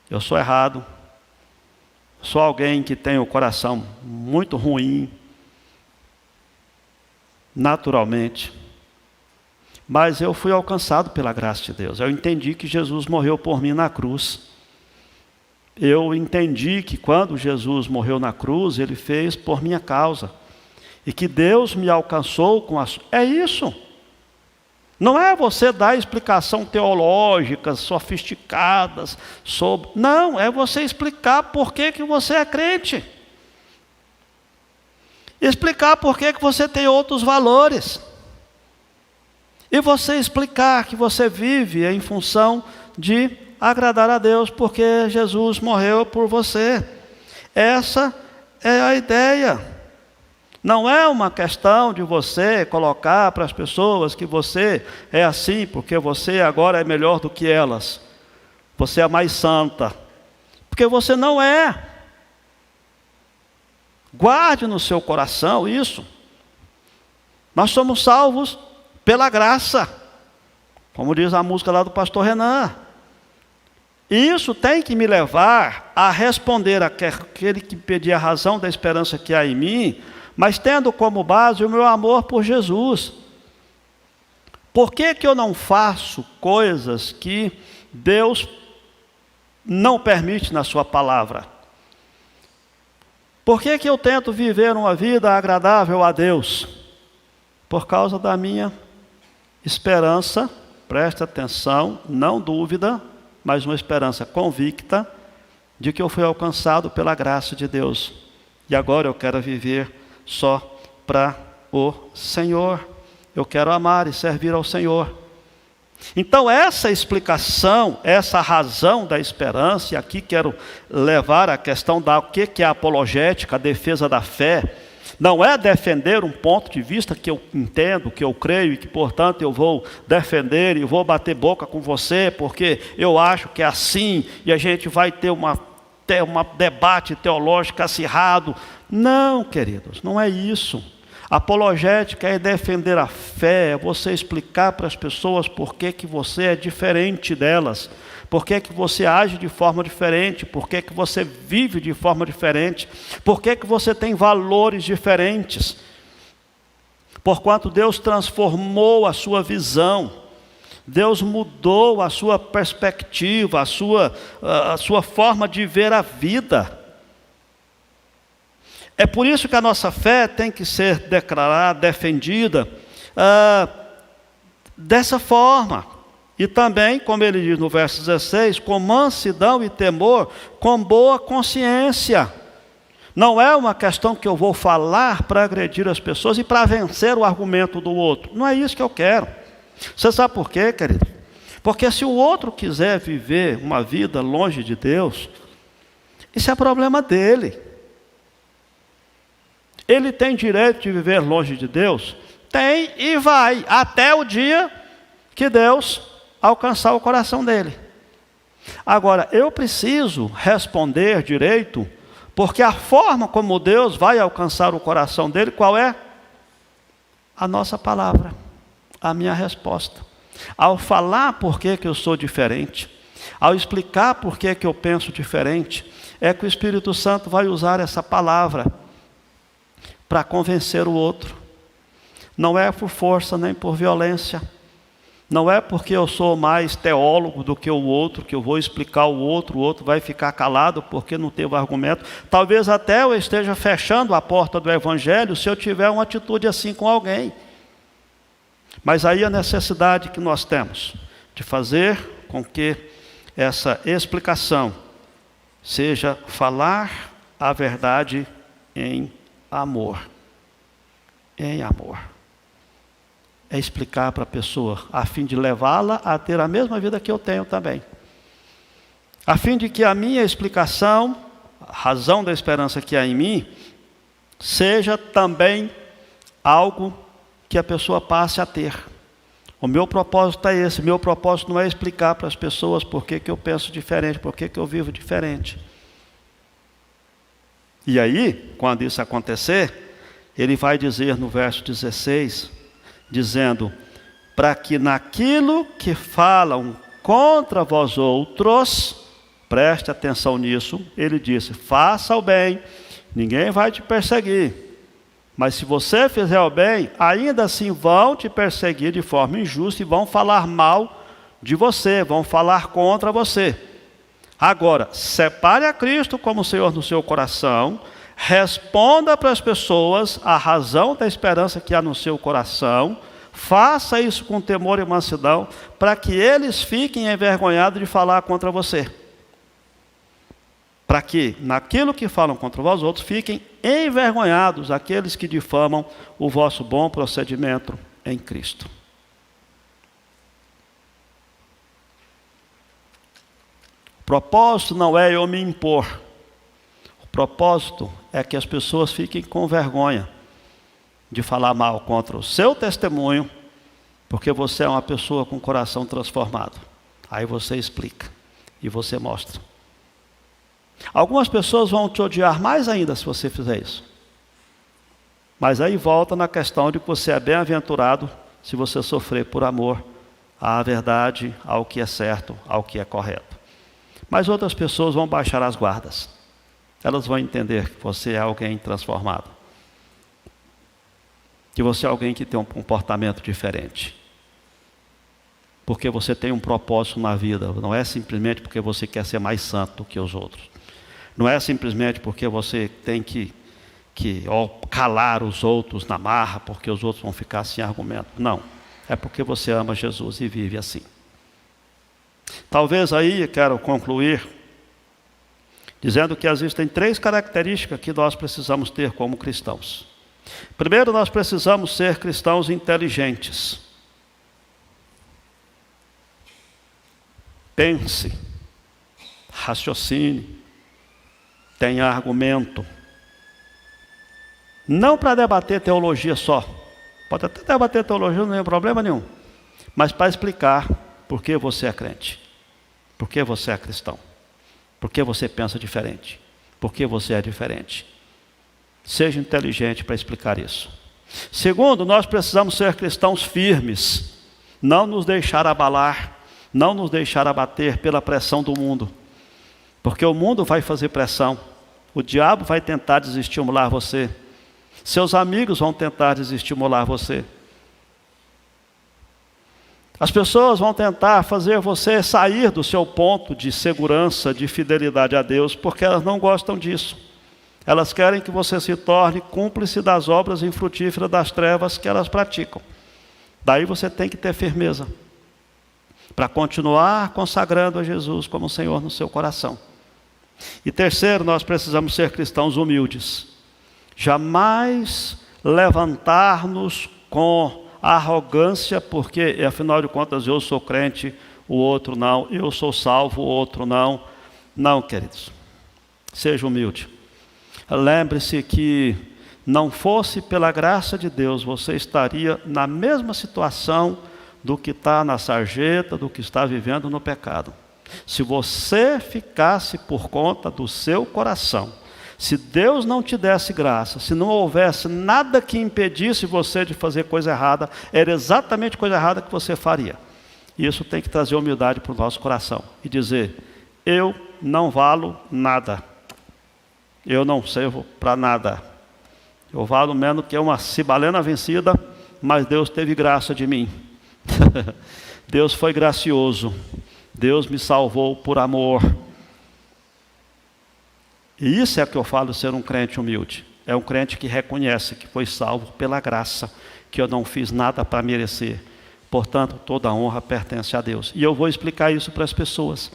eu sou errado, sou alguém que tem o coração muito ruim, naturalmente, mas eu fui alcançado pela graça de Deus. Eu entendi que Jesus morreu por mim na cruz. Eu entendi que quando Jesus morreu na cruz, Ele fez por minha causa, e que Deus me alcançou com a... É isso. Não é você dar explicação teológicas, sofisticadas, sobre... Não, é você explicar por que você é crente. Explicar por que você tem outros valores. E você explicar que você vive em função de agradar a Deus, porque Jesus morreu por você. Essa é a ideia. Não é uma questão de você colocar para as pessoas que você é assim, porque você agora é melhor do que elas. Você é mais santa. Porque você não é. Guarde no seu coração isso. Nós somos salvos pela graça. Como diz a música lá do pastor Renan. E isso tem que me levar a responder àquele que pedia a razão da esperança que há em mim, mas tendo como base o meu amor por Jesus. Por que eu não faço coisas que Deus não permite na sua palavra? Por que eu tento viver uma vida agradável a Deus? Por causa da minha esperança, presta atenção, não dúvida, mas uma esperança convicta de que eu fui alcançado pela graça de Deus. E agora eu quero viver só para o Senhor. Eu quero amar e servir ao Senhor. Então essa explicação, essa razão da esperança, e aqui quero levar a questão da o que é a apologética, a defesa da fé, não é defender um ponto de vista que eu entendo, que eu creio e que portanto eu vou defender e vou bater boca com você, porque eu acho que é assim e a gente vai ter um debate teológico acirrado. Não, queridos, não é isso. Apologética é defender a fé, é você explicar para as pessoas por que você é diferente delas, por que você age de forma diferente, por que você vive de forma diferente, por que você tem valores diferentes. Porquanto Deus transformou a sua visão, Deus mudou a sua perspectiva, a sua forma de ver a vida. É por isso que a nossa fé tem que ser declarada, defendida dessa forma. E também, como ele diz no verso 16, com mansidão e temor, com boa consciência. Não é uma questão que eu vou falar para agredir as pessoas e para vencer o argumento do outro. Não é isso que eu quero. Você sabe por quê, querido? Porque se o outro quiser viver uma vida longe de Deus, isso é problema dele. Ele tem direito de viver longe de Deus? Tem e vai, até o dia que Deus alcançar o coração dele. Agora, eu preciso responder direito, porque a forma como Deus vai alcançar o coração dele, qual é? A nossa palavra, a minha resposta. Ao falar por que eu sou diferente, ao explicar por que eu penso diferente, é que o Espírito Santo vai usar essa palavra para convencer o outro. Não é por força nem por violência. Não é porque eu sou mais teólogo do que o outro, que eu vou explicar o outro vai ficar calado porque não teve argumento. Talvez até eu esteja fechando a porta do Evangelho se eu tiver uma atitude assim com alguém. Mas aí a necessidade que nós temos de fazer com que essa explicação seja falar a verdade em amor. Em amor. É explicar para a pessoa, a fim de levá-la a ter a mesma vida que eu tenho também. A fim de que a minha explicação, a razão da esperança que há em mim, seja também algo que a pessoa passe a ter. O meu propósito é esse. Meu propósito não é explicar para as pessoas por que eu penso diferente, por que eu vivo diferente. E aí, quando isso acontecer, ele vai dizer no verso 16, dizendo, para que naquilo que falam contra vós outros, preste atenção nisso, ele disse, faça o bem, ninguém vai te perseguir, mas se você fizer o bem, ainda assim vão te perseguir de forma injusta e vão falar mal de você, vão falar contra você. Agora, separe a Cristo como Senhor no seu coração, responda para as pessoas a razão da esperança que há no seu coração, faça isso com temor e mansidão, para que eles fiquem envergonhados de falar contra você. Para que, naquilo que falam contra vós outros, fiquem envergonhados aqueles que difamam o vosso bom procedimento em Cristo. O propósito não é eu me impor. O propósito é que as pessoas fiquem com vergonha de falar mal contra o seu testemunho, porque você é uma pessoa com o coração transformado. Aí você explica e você mostra. Algumas pessoas vão te odiar mais ainda se você fizer isso. Mas aí volta na questão de que você é bem-aventurado se você sofrer por amor à verdade, ao que é certo, ao que é correto. Mas outras pessoas vão baixar as guardas. Elas vão entender que você é alguém transformado. Que você é alguém que tem um comportamento diferente. Porque você tem um propósito na vida. Não é simplesmente porque você quer ser mais santo que os outros. Não é simplesmente porque você tem que calar os outros na marra, porque os outros vão ficar sem argumento. Não. É porque você ama Jesus e vive assim. Talvez aí, quero concluir, dizendo que existem 3 características que nós precisamos ter como cristãos. Primeiro, nós precisamos ser cristãos inteligentes. Pense, raciocine, tenha argumento. Não para debater teologia só. Pode até debater teologia, não tem problema nenhum. Mas para explicar por que você é crente. Por que você é cristão. Por que você pensa diferente. Por que você é diferente. Seja inteligente para explicar isso. Segundo, nós precisamos ser cristãos firmes. Não nos deixar abalar. Não nos deixar abater pela pressão do mundo. Porque o mundo vai fazer pressão. O diabo vai tentar desestimular você. Seus amigos vão tentar desestimular você. As pessoas vão tentar fazer você sair do seu ponto de segurança, de fidelidade a Deus, porque elas não gostam disso. Elas querem que você se torne cúmplice das obras infrutíferas das trevas que elas praticam. Daí você tem que ter firmeza para continuar consagrando a Jesus como Senhor no seu coração. E terceiro, nós precisamos ser cristãos humildes. Jamais levantar-nos com arrogância, porque afinal de contas eu sou crente, o outro não, eu sou salvo, o outro não. Não, queridos, seja humilde. Lembre-se que não fosse pela graça de Deus, você estaria na mesma situação do que está na sarjeta, do que está vivendo no pecado. Se você ficasse por conta do seu coração, se Deus não te desse graça, se não houvesse nada que impedisse você de fazer coisa errada, era exatamente coisa errada que você faria. E isso tem que trazer humildade para o nosso coração e dizer: eu não valo nada, eu não servo para nada, eu valo menos que uma cibalena vencida, mas Deus teve graça de mim. Deus foi gracioso, Deus me salvou por amor. E isso é que eu falo ser um crente humilde. É um crente que reconhece que foi salvo pela graça, que eu não fiz nada para merecer. Portanto, toda a honra pertence a Deus. E eu vou explicar isso para as pessoas.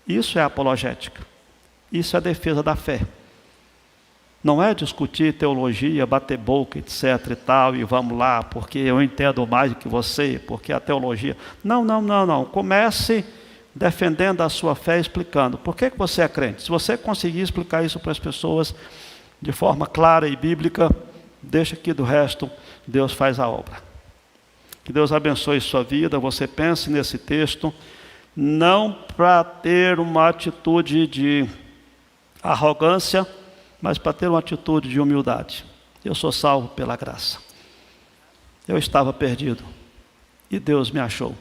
Isso é apologética. Isso é defesa da fé. Não é discutir teologia, bater boca, etc e tal, e vamos lá, porque eu entendo mais do que você, porque a teologia... Não. Comece defendendo a sua fé, explicando por que você é crente. Se você conseguir explicar isso para as pessoas de forma clara e bíblica, deixa que do resto Deus faz a obra. Que Deus abençoe sua vida. Você pense nesse texto, não para ter uma atitude de arrogância, mas para ter uma atitude de humildade. Eu sou salvo pela graça. Eu estava perdido e Deus me achou.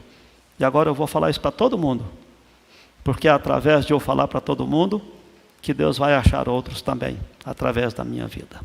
E agora eu vou falar isso para todo mundo, porque é através de eu falar para todo mundo que Deus vai achar outros também, através da minha vida.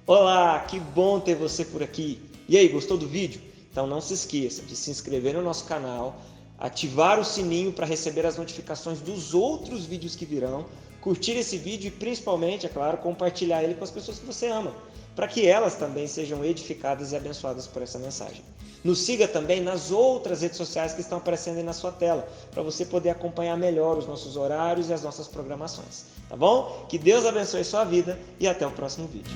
Olá, que bom ter você por aqui. E aí, gostou do vídeo? Então não se esqueça de se inscrever no nosso canal, ativar o sininho para receber as notificações dos outros vídeos que virão, curtir esse vídeo e principalmente, é claro, compartilhar ele com as pessoas que você ama, para que elas também sejam edificadas e abençoadas por essa mensagem. Nos siga também nas outras redes sociais que estão aparecendo aí na sua tela, para você poder acompanhar melhor os nossos horários e as nossas programações. Tá bom? Que Deus abençoe sua vida e até o próximo vídeo.